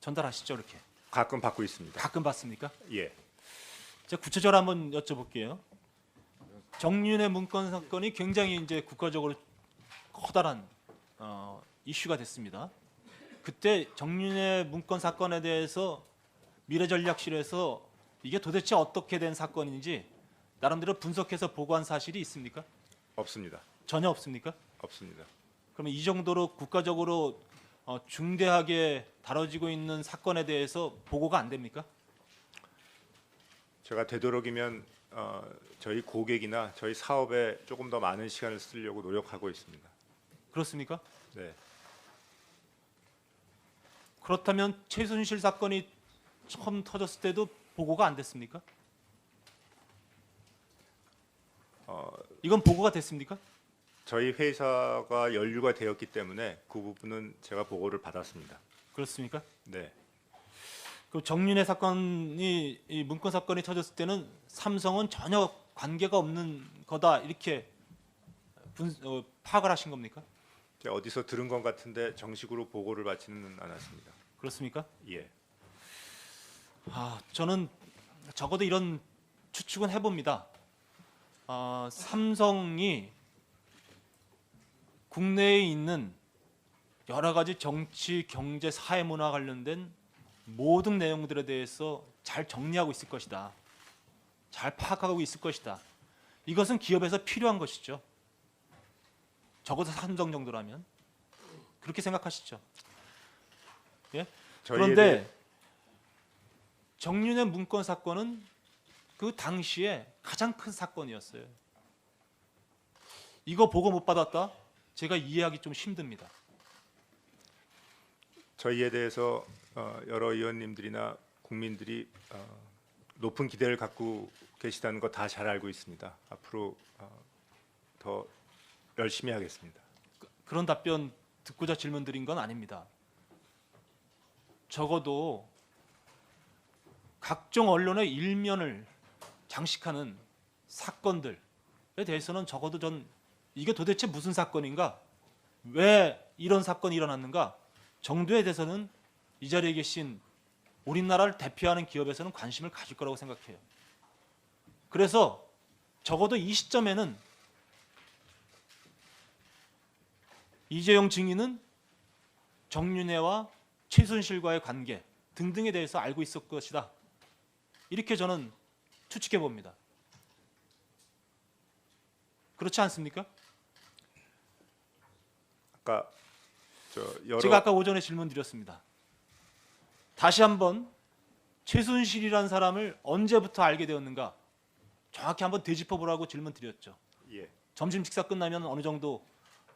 전달하시죠, 이렇게. 가끔 받고 있습니다. 가끔 받습니까? 예. 제가 구체적으로 한번 여쭤볼게요. 정윤회 문건 사건이 굉장히 이제 국가적으로 커다란 이슈가 됐습니다. 그때 정윤회 문건 사건에 대해서 미래전략실에서 이게 도대체 어떻게 된 사건인지 나름대로 분석해서 보고한 사실이 있습니까? 없습니다. 전혀 없습니까? 없습니다. 그러면 이 정도로 국가적으로 중대하게 다뤄지고 있는 사건에 대해서 보고가 안 됩니까? 제가 되도록이면 저희 고객이나 저희 사업에 조금 더 많은 시간을 쓰려고 노력하고 있습니다. 그렇습니까? 네. 그렇다면 최순실 사건이 처음 터졌을 때도 보고가 안 됐습니까? 이건 보고가 됐습니까? 저희 회사가 연루가 되었기 때문에 그 부분은 제가 보고를 받았습니다. 그렇습니까? 네. 그 정윤회 사건이 이 문건 사건이 터졌을 때는 삼성은 전혀 관계가 없는 거다 이렇게 파악을 하신 겁니까? 제가 어디서 들은 것 같은데 정식으로 보고를 받지는 않았습니다. 그렇습니까? 예. 저는 적어도 이런 추측은 해봅니다. 삼성이 국내에 있는 여러 가지 정치, 경제, 사회, 문화 관련된 모든 내용들에 대해서 잘 정리하고 있을 것이다. 잘 파악하고 있을 것이다. 이것은 기업에서 필요한 것이죠. 적어도 삼성 정도라면 그렇게 생각하시죠. 예? 그런데 정윤회 문건 사건은 그 당시에 가장 큰 사건이었어요. 이거 보고 못 받았다? 제가 이해하기 좀 힘듭니다. 저희에 대해서 여러 의원님들이나 국민들이 높은 기대를 갖고 계시다는 거 다 잘 알고 있습니다. 앞으로 더 열심히 하겠습니다. 그런 답변 듣고자 질문 드린 건 아닙니다. 적어도 각종 언론의 일면을 장식하는 사건들에 대해서는 적어도 전 이게 도대체 무슨 사건인가? 왜 이런 사건이 일어났는가? 정도에 대해서는 이 자리에 계신 우리나라를 대표하는 기업에서는 관심을 가질 거라고 생각해요. 그래서 적어도 이 시점에는 이재용 증인은 정윤회와 최순실과의 관계 등등에 대해서 알고 있을 것이다. 이렇게 저는 추측해 봅니다. 그렇지 않습니까? 아까 제가 아까 오전에 질문 드렸습니다. 다시 한번 최순실이라는 사람을 언제부터 알게 되었는가 정확히 한번 되짚어 보라고 질문 드렸죠. 예. 점심 식사 끝나면 어느 정도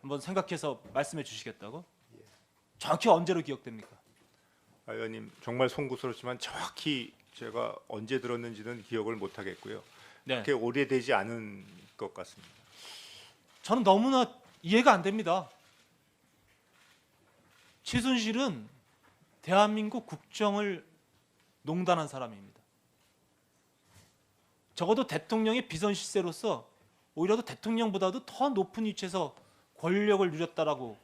한번 생각해서 말씀해 주시겠다고? 정확히 언제로 기억됩니까? 의원님 정말 송구스럽지만 정확히 제가 언제 들었는지는 기억을 못 하겠고요. 네. 그렇게 오래되지 않은 것 같습니다. 저는 너무나 이해가 안 됩니다. 최순실은 대한민국 국정을 농단한 사람입니다. 적어도 대통령의 비선실세로서 오히려 더 대통령보다도 더 높은 위치에서 권력을 누렸다라고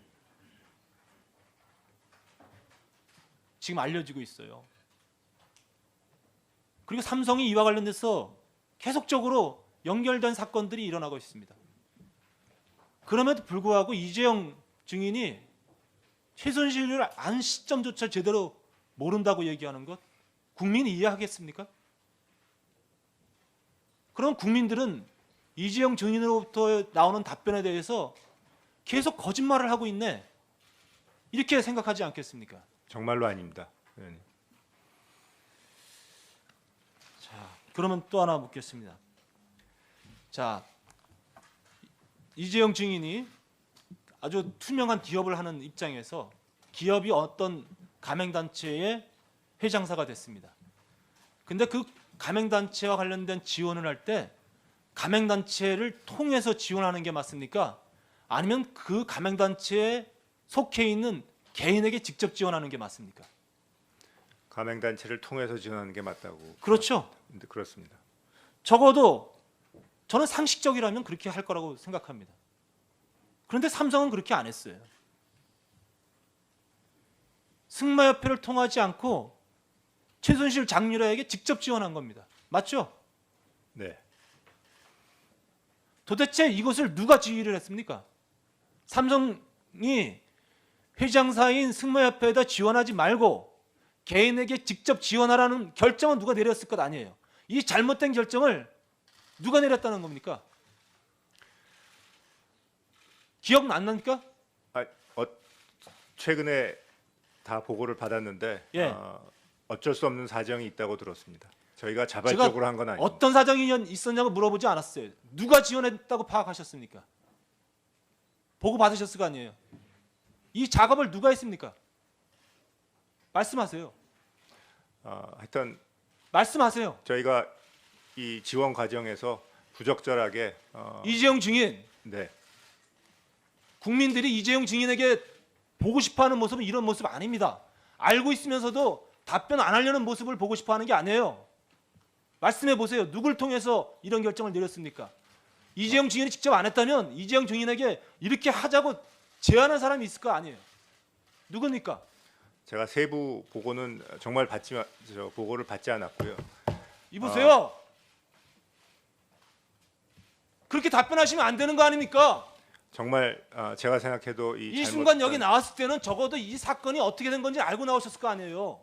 지금 알려지고 있어요. 그리고 삼성이 이와 관련돼서 계속적으로 연결된 사건들이 일어나고 있습니다. 그럼에도 불구하고 이재용 증인이 최순실을 안 시점조차 제대로 모른다고 얘기하는 것 국민이 이해하겠습니까? 그럼 국민들은 이재용 증인으로부터 나오는 답변에 대해서 계속 거짓말을 하고 있네 이렇게 생각하지 않겠습니까? 정말로 아닙니다, 의원님. 자, 그러면 또 하나 묻겠습니다. 자, 이재용 증인이 아주 투명한 기업을 하는 입장에서 기업이 어떤 가맹단체의 회장사가 됐습니다. 근데 그 가맹단체와 관련된 지원을 할 때 가맹단체를 통해서 지원하는 게 맞습니까? 아니면 그 가맹단체에 속해 있는 개인에게 직접 지원하는 게 맞습니까? 가맹단체를 통해서 지원하는 게 맞다고. 그렇죠. 네, 그렇습니다. 적어도 저는 상식적이라면 그렇게 할 거라고 생각합니다. 그런데 삼성은 그렇게 안 했어요. 승마협회를 통하지 않고 최순실 장유라에게 직접 지원한 겁니다. 맞죠? 네. 도대체 이것을 누가 지휘를 했습니까? 삼성이 회장사인 승마협회에다 지원하지 말고 개인에게 직접 지원하라는 결정은 누가 내렸을 것 아니에요. 이 잘못된 결정을 누가 내렸다는 겁니까? 기억 안 납니까? 아, 최근에 다 보고를 받았는데 예. 어쩔 수 없는 사정이 있다고 들었습니다. 저희가 자발적으로 한 건 아닙니다. 어떤 사정이 있었냐고 물어보지 않았어요. 누가 지원했다고 파악하셨습니까? 보고 받으셨을 거 아니에요. 이 작업을 누가 했습니까? 말씀하세요. 하여튼 말씀하세요. 저희가 이 지원 과정에서 부적절하게 이재용 증인, 네. 국민들이 이재용 증인에게 보고 싶어하는 모습은 이런 모습 아닙니다. 알고 있으면서도 답변 안 하려는 모습을 보고 싶어하는 게 아니에요. 말씀해 보세요. 누굴 통해서 이런 결정을 내렸습니까? 이재용 증인이 직접 안 했다면 이재용 증인에게 이렇게 하자고 제안한 사람이 있을 거 아니에요. 누굽니까? 제가 세부 보고는 정말 보고를 받지 않았고요. 이보세요. 그렇게 답변하시면 안 되는 거 아닙니까? 정말 제가 생각해도 이 순간 여기 나왔을 때는 적어도 이 사건이 어떻게 된 건지 알고 나오셨을 거 아니에요.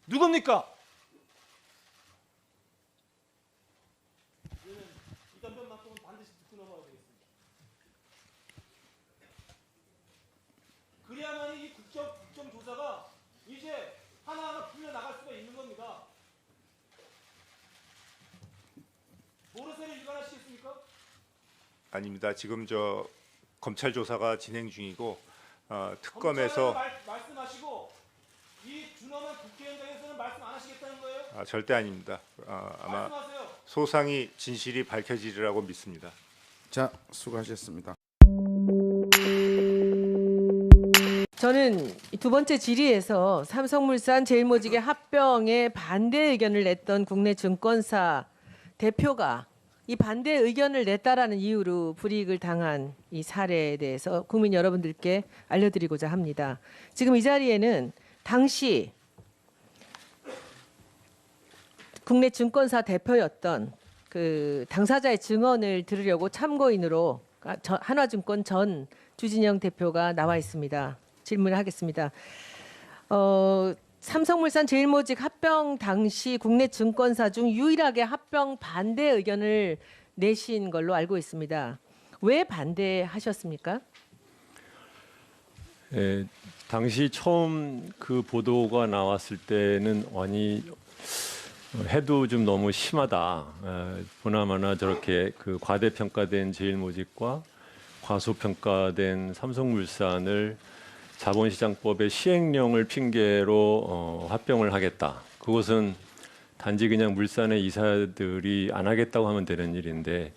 누굽니까? 이 답변만큼은 반드시 듣고 넘어가야 되겠습니다. 그래야만 이 국정조사가 이제 하나하나 풀려나갈 수가 있는 겁니다. 모르쇠를 일관하시겠습니까? 아닙니다. 지금 저 검찰 조사가 진행 중이고 특검에서 말씀하시고 이 준엄한 국회의원장에서는 말씀 안 하시겠다는 거예요? 절대 아닙니다. 아마 말씀하세요. 소상히 진실이 밝혀지리라고 믿습니다. 자, 수고하셨습니다. 저는 두 번째 질의에서 삼성물산 제일모직의 합병에 반대 의견을 냈던 국내 증권사 대표가 이 반대 의견을 냈다라는 이유로 불이익을 당한 이 사례에 대해서 국민 여러분들께 알려드리고자 합니다. 지금 이 자리에는 당시 국내 증권사 대표였던 그 당사자의 증언을 들으려고 참고인으로 한화증권 전 주진영 대표가 나와 있습니다. 질문을 하겠습니다. 삼성물산 제일모직 합병 당시 국내 증권사 중 유일하게 합병 반대 의견을 내신 걸로 알고 있습니다. 왜 반대하셨습니까? 당시 처음 그 보도가 나왔을 때는 아니 해도 좀 너무 심하다. 보나마나 저렇게 그 과대평가된 제일모직과 과소평가된 삼성물산을 자본시장법의 시행령을 핑계로 합병을 하겠다. 그것은 단지 그냥 물산의 이사들이 안 하겠다고 하면 되는 일인데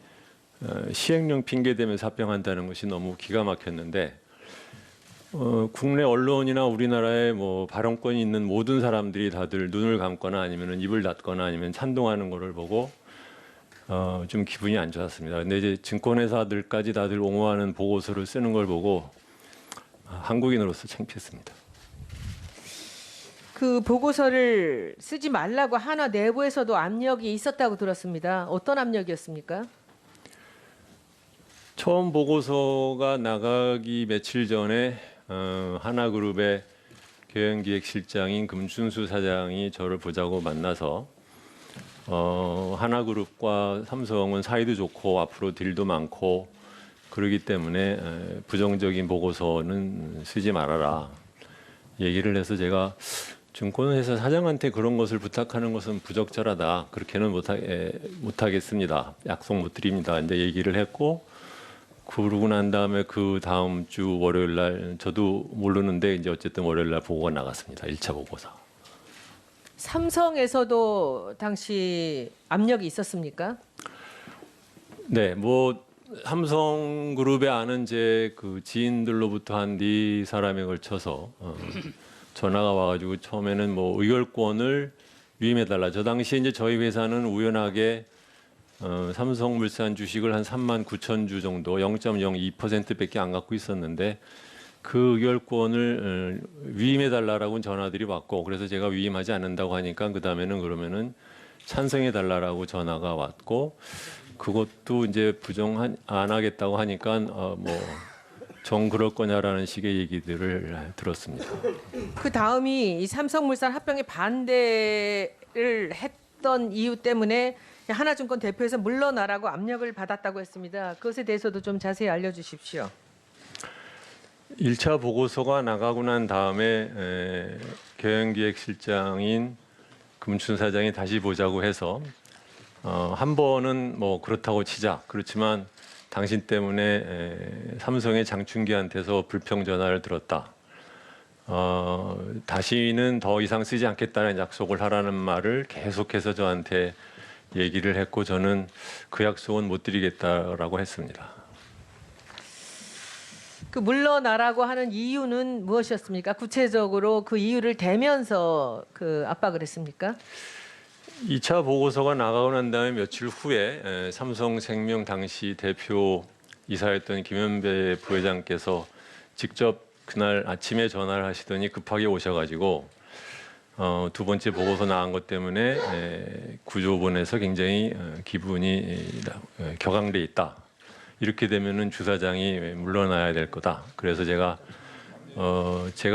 시행령 핑계 대면서 합병한다는 것이 너무 기가 막혔는데 국내 언론이나 우리나라에 뭐 발언권이 있는 모든 사람들이 다들 눈을 감거나 아니면 입을 닫거나 아니면 찬동하는 것을 보고 좀 기분이 안 좋았습니다. 근데 이제 증권회사들까지 다들 옹호하는 보고서를 쓰는 걸 보고 한국인으로서 창피했습니다. 그 보고서를 쓰지 말라고 한화 내부에서도 압력이 있었다고 들었습니다. 어떤 압력이었습니까? 처음 보고서가 나가기 며칠 전에 하나그룹의 경영기획실장인 금준수 사장이 저를 보자고 만나서 하나그룹과 삼성은 사이도 좋고 앞으로 딜도 많고 그러기 때문에 부정적인 보고서는 쓰지 말아라 얘기를 해서 제가 증권회사 사장한테 그런 것을 부탁하는 것은 부적절하다. 그렇게는 못하겠습니다. 약속 못 드립니다. 이제 얘기를 했고 그러고 난 다음에 그 다음 주 월요일 날 저도 모르는데 이제 어쨌든 월요일 날 보고가 나갔습니다. 1차 보고서. 삼성에서도 당시 압력이 있었습니까? 네, 뭐 삼성그룹에 아는 제 그 지인들로부터 한 4사람에 걸쳐서 전화가 와가지고 처음에는 뭐 의결권을 위임해달라. 저 당시에 이제 저희 회사는 우연하게 삼성물산 주식을 한 39,000주 정도 0.02%밖에 안 갖고 있었는데 그 의결권을 위임해달라라고 전화들이 왔고 그래서 제가 위임하지 않는다고 하니까 그 다음에는 그러면은 찬성해달라라고 전화가 왔고 그것도 이제 부정 안 하겠다고 하니까 정 그럴 거냐라는 식의 얘기들을 들었습니다. 그 다음이 이 삼성물산 합병에 반대를 했던 이유 때문에 하나증권 대표에서 물러나라고 압력을 받았다고 했습니다. 그것에 대해서도 좀 자세히 알려주십시오. 1차 보고서가 나가고 난 다음에 경영기획실장인 금춘 사장이 다시 보자고 해서 한 번은 뭐 그렇다고 치자. 그렇지만 당신 때문에 삼성의 장충기한테서 불평 전화를 들었다. 다시는 더 이상 쓰지 않겠다는 약속을 하라는 말을 계속해서 저한테 얘기를 했고 저는 그 약속은 못 드리겠다라고 했습니다. 그 물러나라고 하는 이유는 무엇이었습니까? 구체적으로 그 이유를 대면서 그 압박을 했습니까? 2차 보고서가 나가고 난 다음에 며칠 후에 삼성생명 당시 대표 이사였던 김현배 부회장께서 직접 그날 아침에 전화를 하시더니 급하게 오셔가지고 두 번째 보고서 나간 것 때문에 구조본에서 굉장히 기분이 격앙돼 있다. 이렇게 되면은 주사장이 물러나야 될 거다. 그래서 제가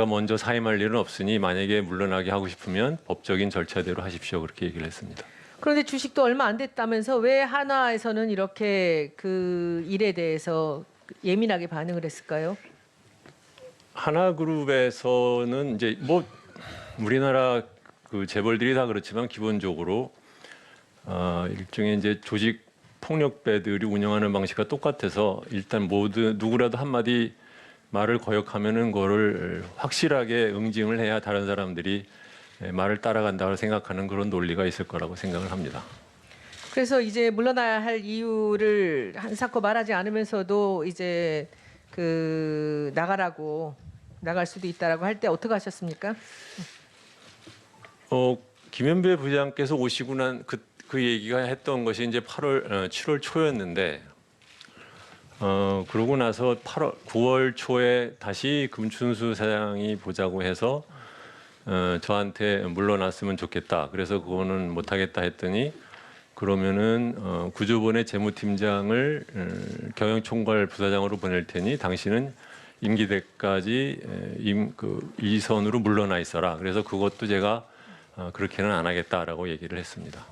먼저 사임할 일은 없으니 만약에 물러나게 하고 싶으면 법적인 절차대로 하십시오. 그렇게 얘기를 했습니다. 그런데 주식도 얼마 안 됐다면서 왜 한화에서는 이렇게 그 일에 대해서 예민하게 반응을 했을까요? 하나그룹에서는 이제 뭐 우리나라 그 재벌들이 다 그렇지만 기본적으로 일종의 이제 조직 폭력배들이 운영하는 방식과 똑같아서 일단 누구라도 한마디 말을 거역하면은 그거를 확실하게 응징을 해야 다른 사람들이 말을 따라간다고 생각하는 그런 논리가 있을 거라고 생각을 합니다. 그래서 이제 물러나야 할 이유를 한사코 말하지 않으면서도 이제 그 나갈 수도 있다라고 할 때 어떻게 하셨습니까? 김현배 부장께서 오시고 난 그 얘기가 했던 것이 이제 7월 초였는데 그러고 나서 9월 초에 다시 금춘수 사장이 보자고 해서 저한테 물러났으면 좋겠다. 그래서 그거는 못하겠다 했더니 그러면은 구조본의 재무팀장을 경영총괄 부사장으로 보낼 테니 당신은 임기 때까지 이 선으로 물러나 있어라. 그래서 그것도 제가 그렇게는 안 하겠다라고 얘기를 했습니다.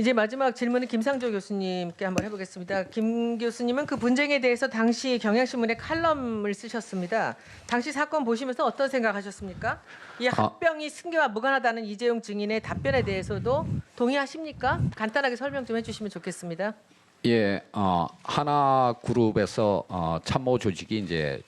이제 마지막 질문은 김상조 교수님께 한번 해보겠습니다. 김 교수님은 그 분쟁에 대해서 당시 경향신문에 칼럼을 쓰셨습니다. 당시 사건 보시면서 어떤 생각하셨습니까? 이 합병이 승계와 무관하다는 이재용 증인의 답변에 대해서도 동의하십니까? 간단하게 설명 좀 해주시면 좋겠습니다. 예, 하나그룹에서 참모 조직이 이제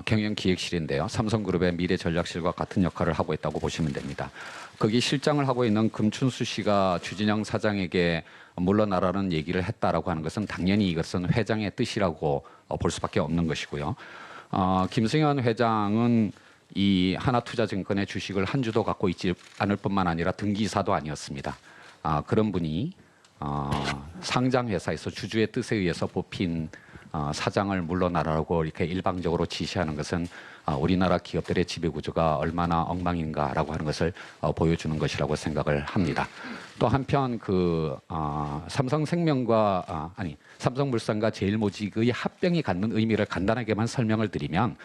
경영기획실인데요. 삼성그룹의 미래전략실과 같은 역할을 하고 있다고 보시면 됩니다. 거기 실장을 하고 있는 금춘수 씨가 주진영 사장에게 물러나라는 얘기를 했다라고 하는 것은 당연히 이것은 회장의 뜻이라고 볼 수밖에 없는 것이고요. 김승현 회장은 이 하나투자증권의 주식을 한 주도 갖고 있지 않을 뿐만 아니라 등기이사도 아니었습니다. 그런 분이 상장회사에서 주주의 뜻에 의해서 뽑힌 사장을 물러나라고 이렇게 일방적으로 지시하는 것은 우리나라 기업들의 지배구조가 얼마나 엉망인가라고 하는 것을 보여주는 것이라고 생각을 합니다. 또 한편 삼성물산과 제일모직의 합병이 갖는 의미를 간단하게만 설명을 드리면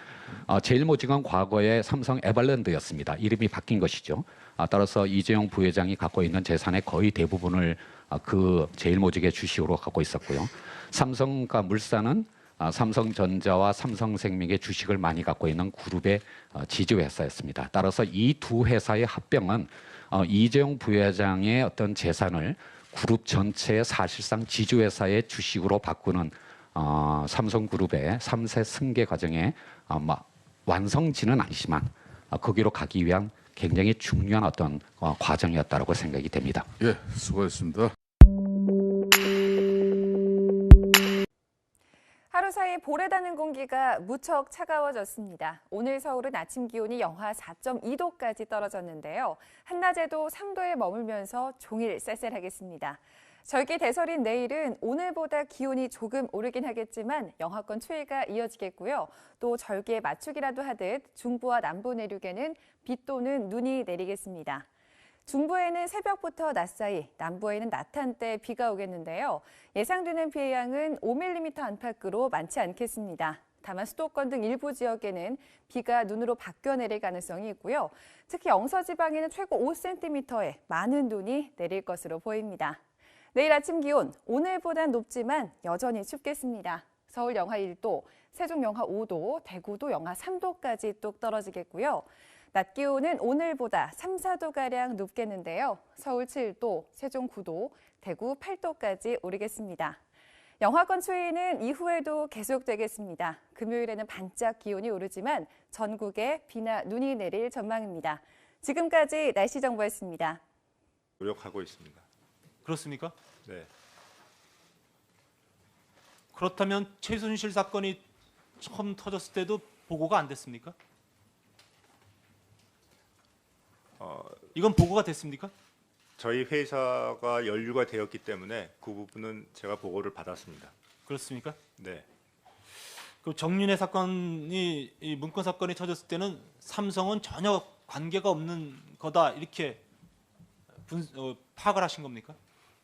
제일모직은 과거에 삼성 에버랜드였습니다. 이름이 바뀐 것이죠. 따라서 이재용 부회장이 갖고 있는 재산의 거의 대부분을 그 제일모직의 주식으로 갖고 있었고요. 삼성과 물산은 삼성전자와 삼성생명의 주식을 많이 갖고 있는 그룹의 지주회사였습니다. 따라서 이 두 회사의 합병은 이재용 부회장의 어떤 재산을 그룹 전체의 사실상 지주회사의 주식으로 바꾸는 삼성그룹의 3세 승계 과정에 완성지는 아니지만 거기로 가기 위한 굉장히 중요한 어떤 과정이었다고 생각이 됩니다. 예, 수고했습니다. 하루 사이 볼에 닿는 공기가 무척 차가워졌습니다. 오늘 서울은 아침 기온이 영하 4.2도까지 떨어졌는데요. 한낮에도 3도에 머물면서 종일 쌀쌀하겠습니다. 절기 대설인 내일은 오늘보다 기온이 조금 오르긴 하겠지만 영하권 추위가 이어지겠고요. 또 절기에 맞추기라도 하듯 중부와 남부 내륙에는 비 또는 눈이 내리겠습니다. 중부에는 새벽부터 낮 사이, 남부에는 낮 한때 비가 오겠는데요. 예상되는 비의 양은 5mm 안팎으로 많지 않겠습니다. 다만 수도권 등 일부 지역에는 비가 눈으로 바뀌어 내릴 가능성이 있고요. 특히 영서지방에는 최고 5cm의 많은 눈이 내릴 것으로 보입니다. 내일 아침 기온 오늘보단 높지만 여전히 춥겠습니다. 서울 영하 1도, 세종 영하 5도, 대구도 영하 3도까지 뚝 떨어지겠고요. 낮 기온은 오늘보다 3, 4도가량 높겠는데요. 서울 7도, 세종 9도, 대구 8도까지 오르겠습니다. 영하권 추위는 이후에도 계속되겠습니다. 금요일에는 반짝 기온이 오르지만 전국에 비나 눈이 내릴 전망입니다. 지금까지 날씨 정보였습니다. 노력하고 있습니다. 그렇습니까? 네. 그렇다면 최순실 사건이 처음 터졌을 때도 보고가 안 됐습니까? 이건 보고가 됐습니까? 저희 회사가 연루가 되었기 때문에 그 부분은 제가 보고를 받았습니다. 그렇습니까? 네. 그 정윤회 사건이 이 문건 사건이 터졌을 때는 삼성은 전혀 관계가 없는 거다 이렇게 파악을 하신 겁니까?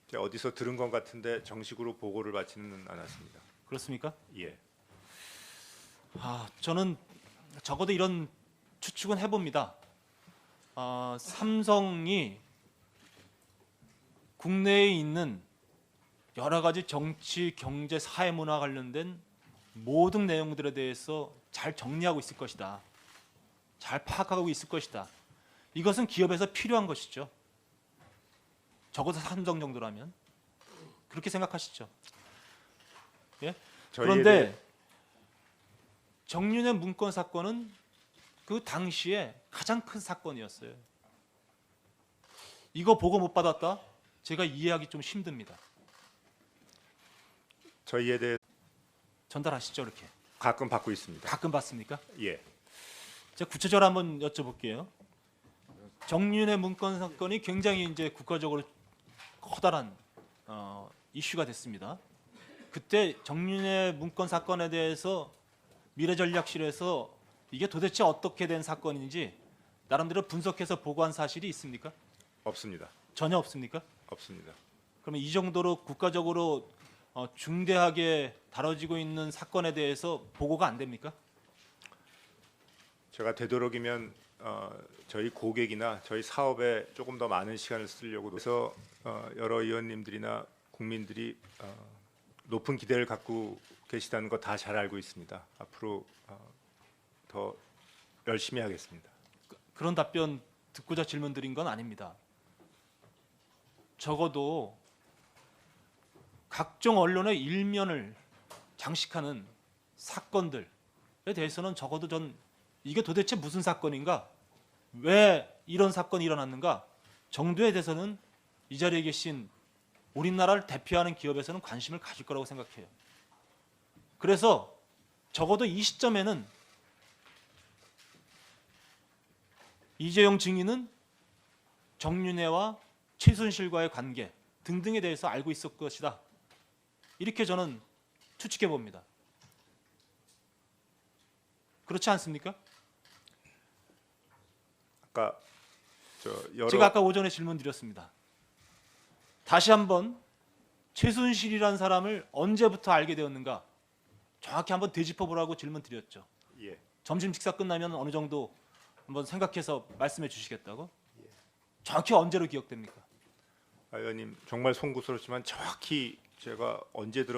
제가 어디서 들은 것 같은데 정식으로 보고를 받지는 않았습니다. 그렇습니까? 예. 저는 적어도 이런 추측은 해봅니다. 삼성이 국내에 있는 여러 가지 정치, 경제, 사회, 문화 관련된 모든 내용들에 대해서 잘 정리하고 있을 것이다. 잘 파악하고 있을 것이다. 이것은 기업에서 필요한 것이죠. 적어도 삼성 정도라면 그렇게 생각하시죠. 예? 그런데 정윤회 문건 사건은 그 당시에 가장 큰 사건이었어요. 이거 보고 못 받았다? 제가 이해하기 좀 힘듭니다. 저희에 대해 전달하시죠, 이렇게. 가끔 받고 있습니다. 가끔 받습니까? 예. 제가 구체적으로 한번 여쭤볼게요. 정윤회 문건 사건이 굉장히 이제 국가적으로 커다란 이슈가 됐습니다. 그때 정윤회 문건 사건에 대해서 미래전략실에서 이게 도대체 어떻게 된 사건인지 나름대로 분석해서 보고한 사실이 있습니까? 없습니다. 전혀 없습니까? 없습니다. 그러면 이 정도로 국가적으로 중대하게 다뤄지고 있는 사건에 대해서 보고가 안 됩니까? 제가 되도록이면 저희 고객이나 저희 사업에 조금 더 많은 시간을 쓰려고 그래서 여러 의원님들이나 국민들이 높은 기대를 갖고 계시다는 거 다 잘 알고 있습니다. 앞으로 더 열심히 하겠습니다. 그런 답변 듣고자 질문 드린 건 아닙니다. 적어도 각종 언론의 일면을 장식하는 사건들에 대해서는 적어도 전 이게 도대체 무슨 사건인가? 왜 이런 사건이 일어났는가? 정도에 대해서는 이 자리에 계신 우리나라를 대표하는 기업에서는 관심을 가질 거라고 생각해요. 그래서 적어도 이 시점에는 이재용 증인은 정윤회와 최순실과의 관계 등등에 대해서 알고 있을 것이다. 이렇게 저는 추측해 봅니다. 그렇지 않습니까? 아까 제가 아까 오전에 질문 드렸습니다. 다시 한번 최순실이라는 사람을 언제부터 알게 되었는가 정확히 한번 되짚어 보라고 질문 드렸죠. 예. 점심 식사 끝나면 어느 정도 한번 생각해서 말씀해 주시겠다고? 정확히 언제로 기억됩니까? 의원님 정말 송구스럽지만 정확히 제가 언제 들어